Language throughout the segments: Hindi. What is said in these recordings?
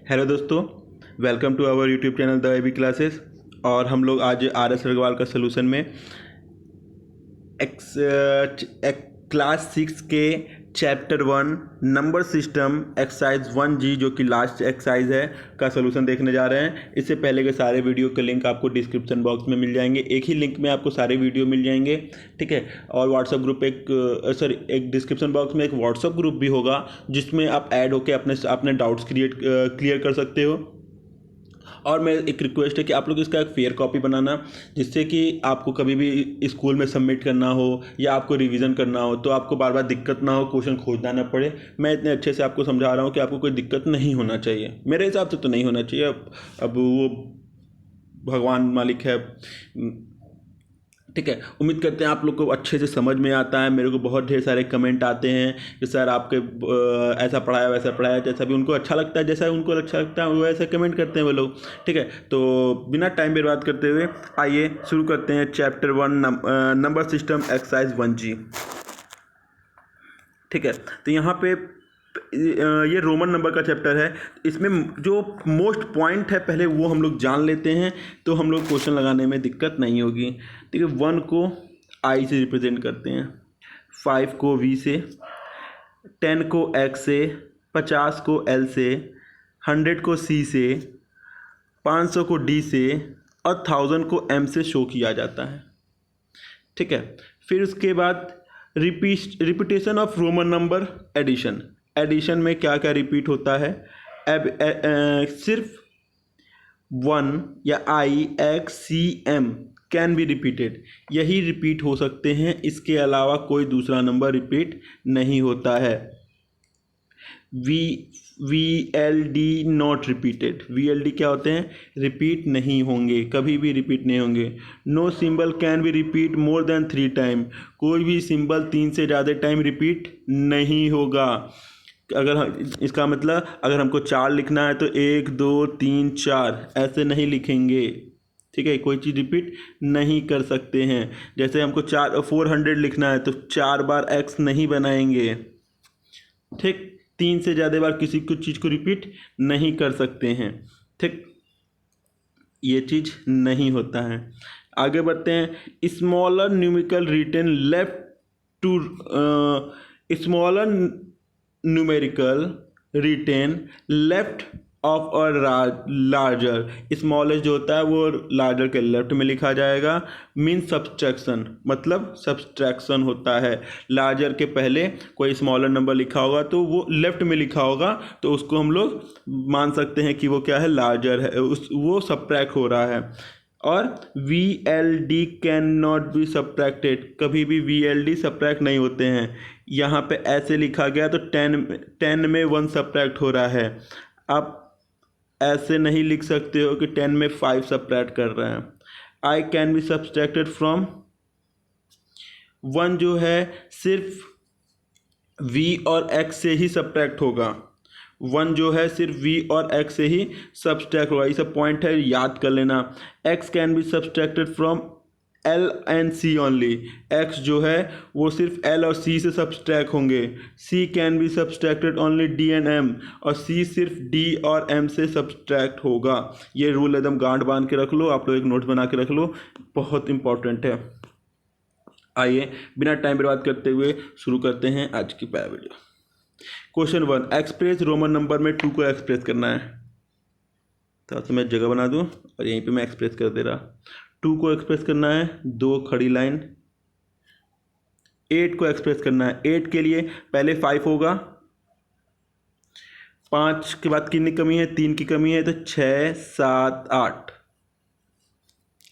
हेलो दोस्तों, welcome to our YouTube channel the AB classes. और हम लोग आज आर एस अग्रवाल का सोल्यूशन में क्लास 6 के chapter 1 number system exercise 1G जो कि लास्ट एक्सरसाइज है का सोल्यूशन देखने जा रहे हैं। इससे पहले के सारे वीडियो के लिंक आपको डिस्क्रिप्शन बॉक्स में मिल जाएंगे। एक ही लिंक में आपको सारे वीडियो मिल जाएंगे, ठीक है। और व्हाट्सअप ग्रुप एक डिस्क्रिप्शन बॉक्स में एक व्हाट्सअप ग्रुप भी होगा जिसमें आप ऐड होकर अपने डाउट्स क्लियर कर सकते हो। और मैं एक रिक्वेस्ट है कि आप लोग इसका एक फेयर कॉपी बनाना, जिससे कि आपको कभी भी स्कूल में सबमिट करना हो या आपको रिवीजन करना हो तो आपको बार बार दिक्कत ना हो, क्वेश्चन खोजना ना पड़े। मैं इतने अच्छे से आपको समझा रहा हूँ कि आपको कोई दिक्कत नहीं होना चाहिए। मेरे हिसाब से तो नहीं होना चाहिए, अब वो भगवान मालिक है, ठीक है। उम्मीद करते हैं आप लोग को अच्छे से समझ में आता है। मेरे को बहुत ढेर सारे कमेंट आते हैं कि सर आपके ऐसा पढ़ाया वैसा पढ़ाया, जैसा भी उनको अच्छा लगता है, जैसा उनको अच्छा लगता है वो ऐसे कमेंट करते हैं वो लोग, ठीक है। तो बिना टाइम बर्बाद करते हुए आइए शुरू करते हैं chapter 1 number system exercise 1G, ठीक है। तो यहाँ पे ये रोमन नंबर का चैप्टर है। इसमें जो मोस्ट पॉइंट है पहले वो हम लोग जान लेते हैं तो हम लोग क्वेश्चन लगाने में दिक्कत नहीं होगी, ठीक है। 1 को I से रिप्रेजेंट करते हैं, 5 को V से, 10 को X से, 50 को L से, 100 को C से, 500 को D से और 1000 को M से शो किया जाता है, ठीक है। फिर उसके बाद repetition of Roman number addition. Addition में क्या क्या रिपीट होता है? सिर्फ 1 या IXCM कैन बी रिपीटेड, यही रिपीट हो सकते हैं, इसके अलावा कोई दूसरा नंबर रिपीट नहीं होता है। VLD नॉट रिपीटेड, VLD क्या होते हैं? रिपीट नहीं होंगे, कभी भी रिपीट नहीं होंगे। No symbol can be repeat more than 3 time, कोई भी सिंबल 3 से ज़्यादा टाइम रिपीट नहीं होगा। इसका मतलब अगर हमको 4 लिखना है तो 1 2 3 4 ऐसे नहीं लिखेंगे, ठीक है। कोई चीज़ रिपीट नहीं कर सकते हैं। जैसे हमको 400 लिखना है तो 4 बार X नहीं बनाएंगे, ठीक। 3 से ज़्यादा बार किसी को चीज़ को रिपीट नहीं कर सकते हैं, ठीक। ये चीज़ नहीं होता है। आगे बढ़ते हैं। Smaller numerical written left to smaller numerical written left of और लार्जर। स्मॉलेस्ट जो होता है वो लार्जर के लेफ्ट में लिखा जाएगा। मीन सब्सट्रैक्शन, मतलब सब्सट्रैक्शन होता है। लार्जर के पहले कोई स्मॉलर नंबर लिखा होगा तो वो लेफ्ट में लिखा होगा, तो उसको हम लोग मान सकते हैं कि वो क्या है? लार्जर है, वो सब्ट्रैक्ट हो रहा है। और VLD can not be subtracted, कभी भी VLD सब्ट्रैक्ट नहीं होते हैं। यहाँ पे ऐसे लिखा गया तो 10 में 1 सब्ट्रैक्ट हो रहा है। आप ऐसे नहीं लिख सकते हो कि 10 में 5 सब्ट्रैक्ट कर रहे हैं। I can be subtracted from 1 जो है सिर्फ V और X से ही सब्ट्रैक्ट होगा। 1 जो है सिर्फ V और X से ही सब्ट्रैक्ट होगा। ये सब पॉइंट है, याद कर लेना। X can be subtracted from L and C only. X जो है वो सिर्फ L और C से सब्ट्रैक्ट होंगे। C can be subtracted only D and M, और C सिर्फ D और M से सब्ट्रैक्ट होगा। ये रूल एकदम गांठ बांध के रख लो, आप लोग एक नोट बना के रख लो, बहुत इंपॉर्टेंट है। आइए बिना टाइम बर्बाद करते हुए शुरू करते हैं आज की पहला video. Question 1, express Roman number में 2 को एक्सप्रेस करना है। तो मैं जगह बना दूं और यहीं पे मैं एक्सप्रेस कर दे रहा। 2 को एक्सप्रेस करना है, 2 खड़ी लाइन। 8 को एक्सप्रेस करना है, 8 के लिए पहले 5 होगा, 5 के बाद कितनी कमी है? 3 की कमी है, तो 6 7 8।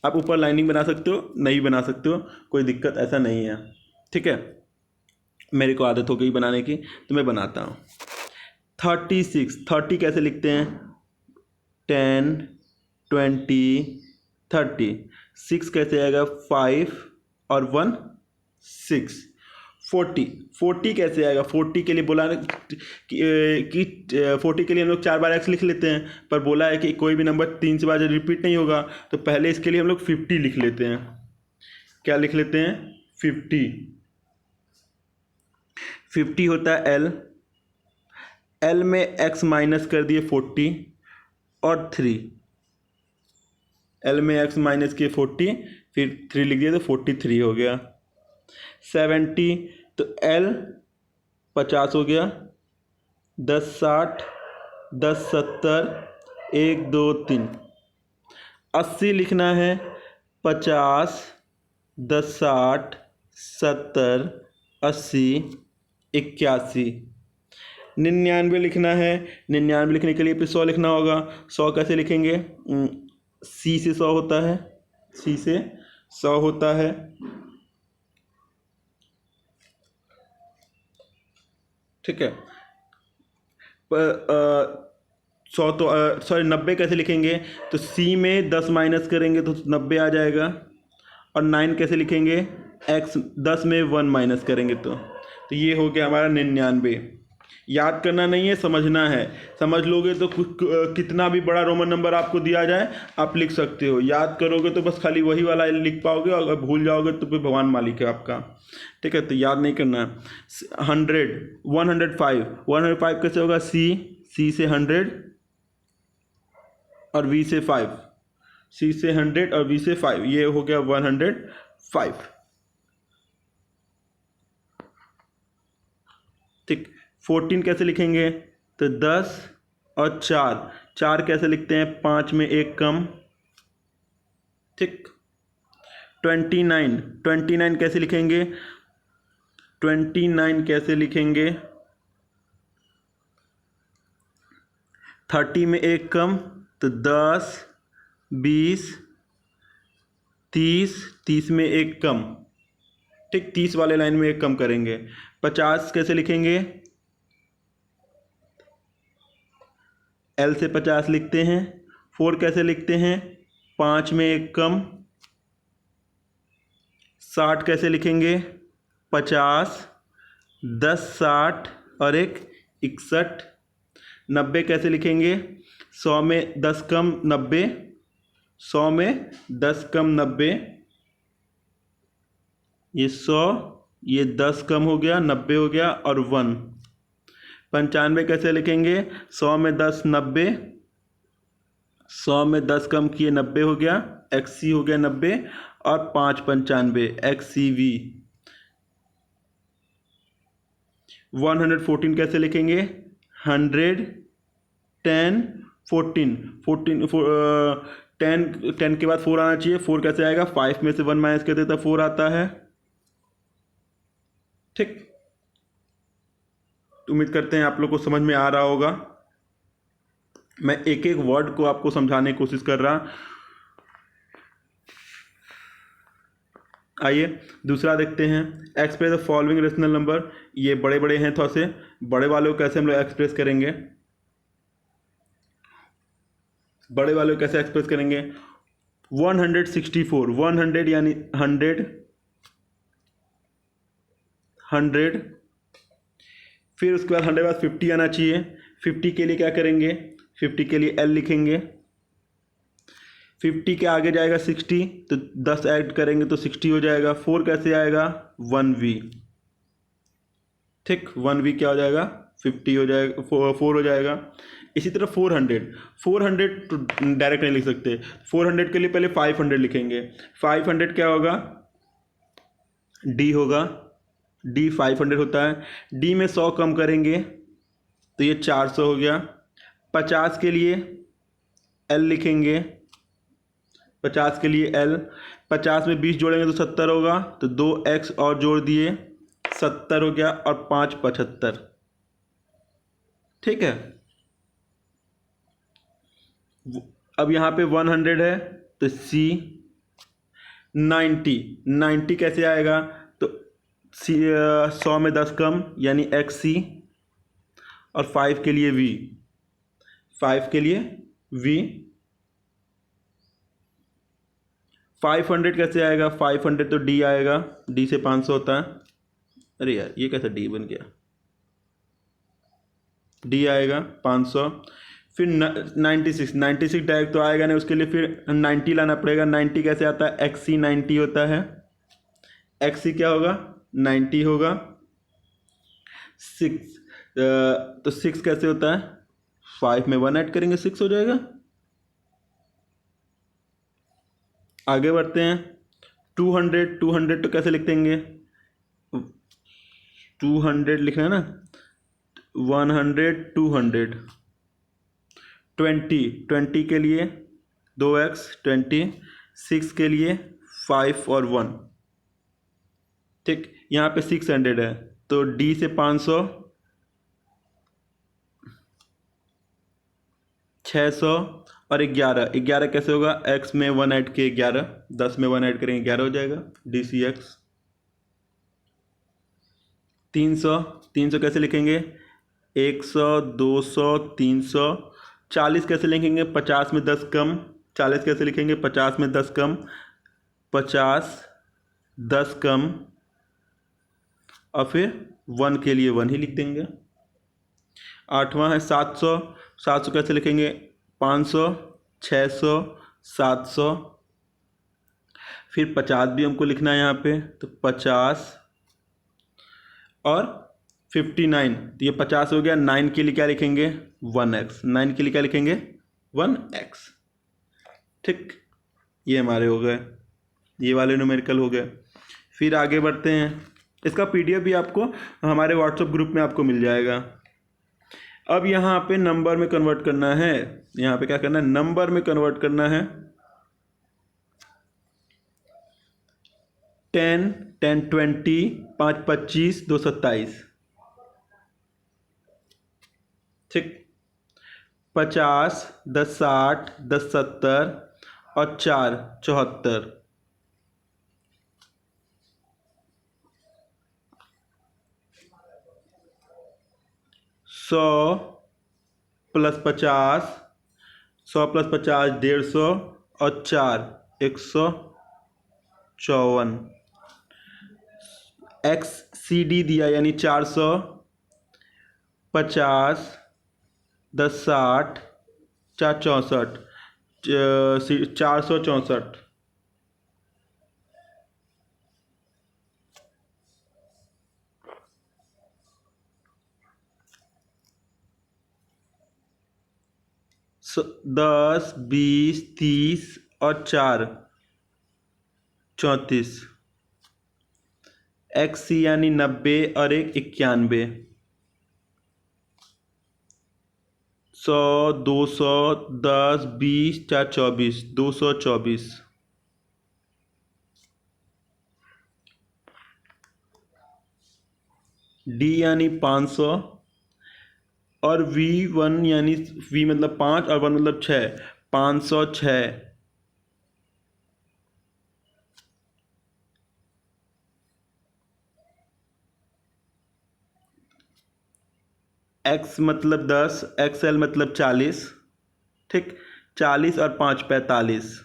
आप ऊपर लाइनिंग बना सकते हो, नहीं बना सकते हो, कोई दिक्कत ऐसा नहीं है, ठीक है। मेरे को आदत हो गई बनाने की तो मैं बनाता हूँ। 36, 30 कैसे लिखते हैं? 10 20 30। 6 कैसे आएगा? 5 और 1 6। 40 कैसे आएगा? 40 के लिए बोला कि 40 के लिए हम लोग 4 बार X लिख लेते हैं, पर बोला है कि कोई भी नंबर 3 से बार रिपीट नहीं होगा, तो पहले इसके लिए हम लोग 50 लिख लेते हैं। क्या लिख लेते हैं? 50। 50 होता है L में X माइनस कर दिए 40, और 3, L में x माइनस किए 40, फिर 3 लिख दिया तो 43 हो गया। 70 तो L 50 हो गया, 10 60, 10 70, 1 2 3। 80 लिखना है, 50, 10 60, 70, 80, 81। 99 लिखना है, 99 लिखने के लिए फिर 100 लिखना होगा। 100 कैसे लिखेंगे? C से 100 होता है, C से 100 होता है। ठीक है। 100 तो सॉरी 90 कैसे लिखेंगे? तो C में 10 माइनस करेंगे तो 90 आ जाएगा। और 9 कैसे लिखेंगे? x 10 में 1 माइनस करेंगे तो ये हो गया हमारा 99। याद करना नहीं है, समझना है। समझ लोगे तो कितना भी बड़ा रोमन नंबर आपको दिया जाए आप लिख सकते हो। याद करोगे तो बस खाली वही वाला लिख पाओगे, और अगर भूल जाओगे तो फिर भगवान मालिक है आपका। ठीक है, तो याद नहीं करना है। 100, 105, 105 कैसे होगा? C से 100 और V से 5, C से 100 और V से 5, ये हो गया 105। ठीक। 14 कैसे लिखेंगे? तो 10 और 4, 4 कैसे लिखते हैं? 5 में 1 कम। ठीक। 29, 29 कैसे लिखेंगे? 29 कैसे लिखेंगे? 30 में 1 कम, तो 10, 20, 30, 30 में 1 कम। ठीक, 30 वाले लाइन में 1 कम करेंगे। 50 कैसे लिखेंगे? L से 50 लिखते हैं। 4 कैसे लिखते हैं? 5 में 1 कम। 60 कैसे लिखेंगे? 50, 10 60 और 1 61। 90 कैसे लिखेंगे? 100 में 10 कम 90, 100 में 10 कम 90, ये 100, ये 10 कम हो गया 90 हो गया और 1। 95 कैसे लिखेंगे? 100 में 10 90, 100 में 10 कम किए 90 हो गया, XC हो गया 90 और 5 95 XCV। 114 कैसे लिखेंगे? 100, 10, 14, 10 के बाद 4 आना चाहिए। 4 कैसे आएगा? 5 में से 1 माइनस कर देता 4 आता है। ठीक, उम्मीद करते हैं आप लोग को समझ में आ रहा होगा। मैं एक एक वर्ड को आपको समझाने की कोशिश कर रहा। आइए दूसरा देखते हैं। Express the following rational number. ये बड़े बड़े हैं, थोड़ा से बड़े वालों को कैसे हम लोग एक्सप्रेस करेंगे? बड़े वालों को कैसे एक्सप्रेस करेंगे? 164, 100 यानी 100, 100। फिर उसके बाद 100 के बाद 50 आना चाहिए। 50 के लिए क्या करेंगे? 50 के लिए L लिखेंगे। 50 के आगे जाएगा 60, तो 10 ऐड करेंगे तो 60 हो जाएगा। 4 कैसे आएगा? 1V। ठीक, 1V क्या हो जाएगा? 50 हो जाएगा, 4 हो जाएगा। इसी तरह 400, 400 तो डायरेक्ट नहीं लिख सकते। 400 के लिए पहले 500 लिखेंगे। 500 क्या होगा? D होगा, D 500 होता है। D में 100 कम करेंगे तो ये 400 हो गया। 50 के लिए L लिखेंगे, 50 के लिए L। 50 में 20 जोड़ेंगे तो 70 होगा, तो 2x और जोड़ दिए 70 हो गया और 5 75। ठीक है, अब यहाँ पे 100 है तो C। 90, 90 कैसे आएगा? तो C 100 में 10 कम यानी XC और 5 के लिए V, 5 के लिए V। 500 कैसे आएगा? 500 तो D आएगा, D से 500 होता है। अरे यार ये कैसा D बन गया? D आएगा 500। फिर 96, 96 डायरेक्ट तो आएगा नहीं, उसके लिए फिर 90 लाना पड़ेगा। 90 कैसे आता है? XC 90 होता है। XC क्या होगा? 90 होगा। 6 तो 6 कैसे होता है? 5 में 1 ऐड करेंगे 6 हो जाएगा। आगे बढ़ते हैं। 200 तो कैसे लिख देंगे? 200 लिखना है ना, 100 200। 20 के लिए 2x 20, 6 के लिए 5 और 1। ठीक, यहाँ पे 600 है तो डी से 500, 600 और 11 कैसे होगा? x में 1 ऐड के 11, 10 में 1 ऐड करेंगे 11 हो जाएगा, डी सी एक्स। 300 कैसे लिखेंगे? 100 200 300। 40 कैसे लिखेंगे? 50 में 10 कम। 40 कैसे लिखेंगे? 50 में 10 कम, 50 10 कम, और फिर 1 के लिए 1 ही लिख देंगे। 8वां है 700 कैसे लिखेंगे? 500 600 700। फिर 50 भी हमको लिखना है यहाँ पे, तो 50 और 59, तो ये 50 हो गया। 9 के लिए क्या लिखेंगे? 1x। 9 के लिए क्या लिखेंगे? 1x। ठीक, ये हमारे हो गए, ये वाले न्यूमेरिकल हो गए। फिर आगे बढ़ते हैं। इसका पीडीएफ भी आपको हमारे व्हाट्सएप ग्रुप में आपको मिल जाएगा। अब यहाँ पे नंबर में कन्वर्ट करना है। यहाँ पे क्या करना है? नंबर में कन्वर्ट करना है। 10 10 20, 5 25, 2 27। ठीक, 50 10 60, 10 70 और 4 74। 100 प्लस 50, 100 प्लस 50 150 और 4 154। एक्स सी डी दिया यानी 400, 50 10 60, 4 64, 464। सो 10 20 30 और 4 34। एक्स सी यानी 90 और 1 91। 100 200 10 20 4 24, 224। डी यानी 500 और V1 यानी V मतलब 5 और 1 मतलब 6, 506। x मतलब 10, XL मतलब 40। ठीक, 40 और 5 45।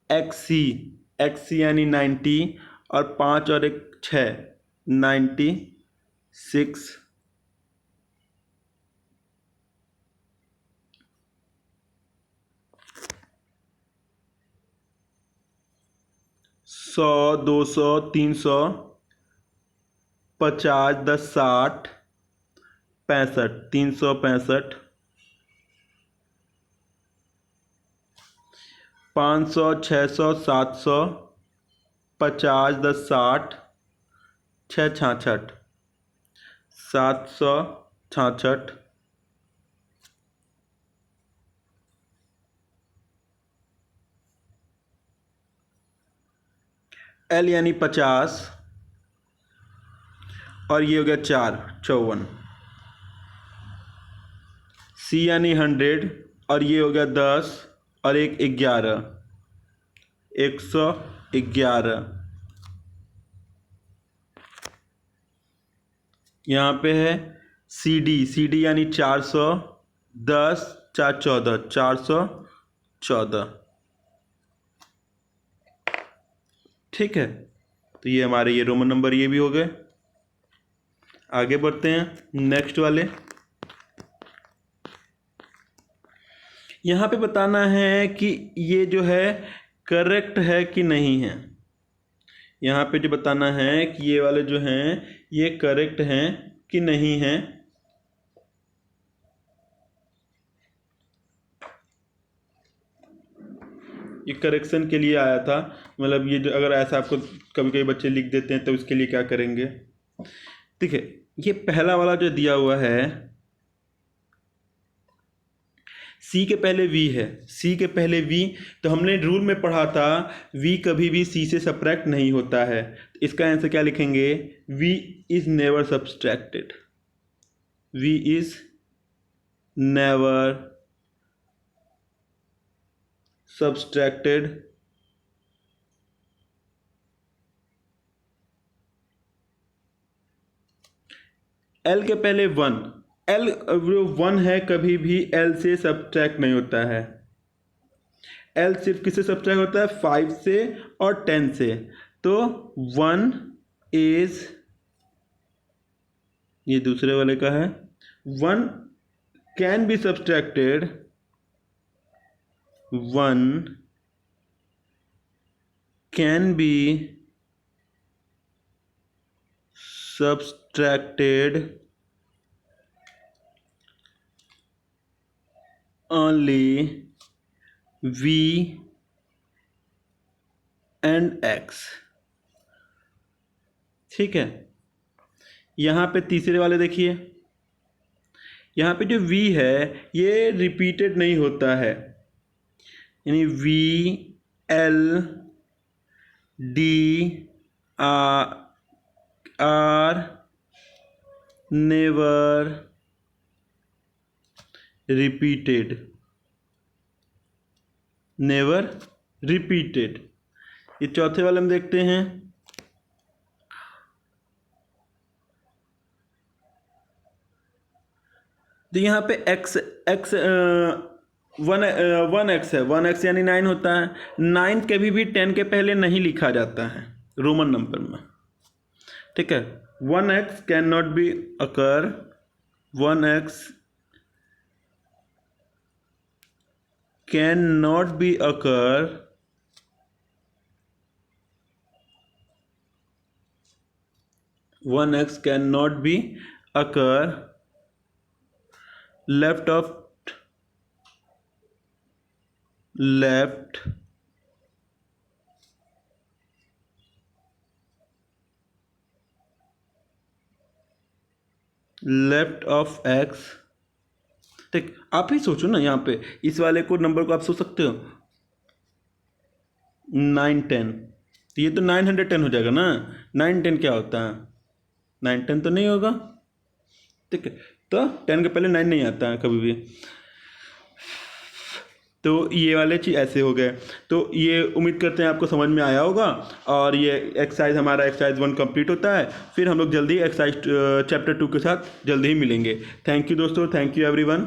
XC यानी 90 और 5 और 1 6, 96। 100 200 300, 50 10 60, 65 365। 500 600 700, 50 10 60, 6 66, 766। एल यानी 50 और ये हो गया 4 54। सी यानी 100 और ये हो गया 10 और 1 11, 111। यहाँ पे है सी डी यानी 400, 10 4 14, 414। ठीक है, तो ये हमारे ये रोमन नंबर ये भी हो गए। आगे बढ़ते हैं नेक्स्ट वाले। यहाँ पे बताना है कि ये जो है करेक्ट है कि नहीं है। यहाँ पे जो बताना है कि ये वाले जो हैं ये करेक्ट हैं कि नहीं हैं। ये करेक्शन के लिए आया था, मतलब ये जो अगर ऐसा आपको कभी कभी बच्चे लिख देते हैं तो उसके लिए क्या करेंगे। ठीक है, ये पहला वाला जो दिया हुआ है सी के पहले वी है, सी के पहले वी, तो हमने रूल में पढ़ा था वी कभी भी सी से सब्ट्रैक्ट नहीं होता है। तो इसका आंसर क्या लिखेंगे, V is never subtracted, V is never subtracted L के पहले वन, एल जो वन है कभी भी एल से सब्ट्रैक्ट नहीं होता है। एल सिर्फ किससे सब्ट्रैक्ट होता है, 5 से और 10 से। तो 1 इज, ये दूसरे वाले का है, 1 can be subtracted, 1 can be subtracted only v and x। ठीक है, यहाँ पे तीसरे वाले देखिए, यहाँ पे जो v है ये रिपीटेड नहीं होता है, यानी v l d are never repeated, never repeated। ये चौथे वाले में देखते हैं, तो यहाँ पे x x 1x है, 1x यानी 9 होता है। 9 कभी भी 10 के पहले नहीं लिखा जाता है रोमन नंबर में। ठीक है, 1x can not be occur, 1x can not be occur, 1x can not be occur left of left left of x। ठीक, आप ही सोचो ना, यहाँ पे इस वाले को नंबर को आप सोच सकते हो 910, तो ये तो 910 हो जाएगा ना। 910 क्या होता है, 910 तो नहीं होगा। ठीक है, तो 10 के पहले 9 नहीं आता है कभी भी। तो ये वाले चीज़ ऐसे हो गए। तो ये उम्मीद करते हैं आपको समझ में आया होगा, और ये एक्सरसाइज हमारा एक्सरसाइज 1 कंप्लीट होता है। फिर हम लोग जल्दी एक्सरसाइज चैप्टर 2 के साथ जल्दी ही मिलेंगे। थैंक यू दोस्तों, थैंक यू एवरीवन।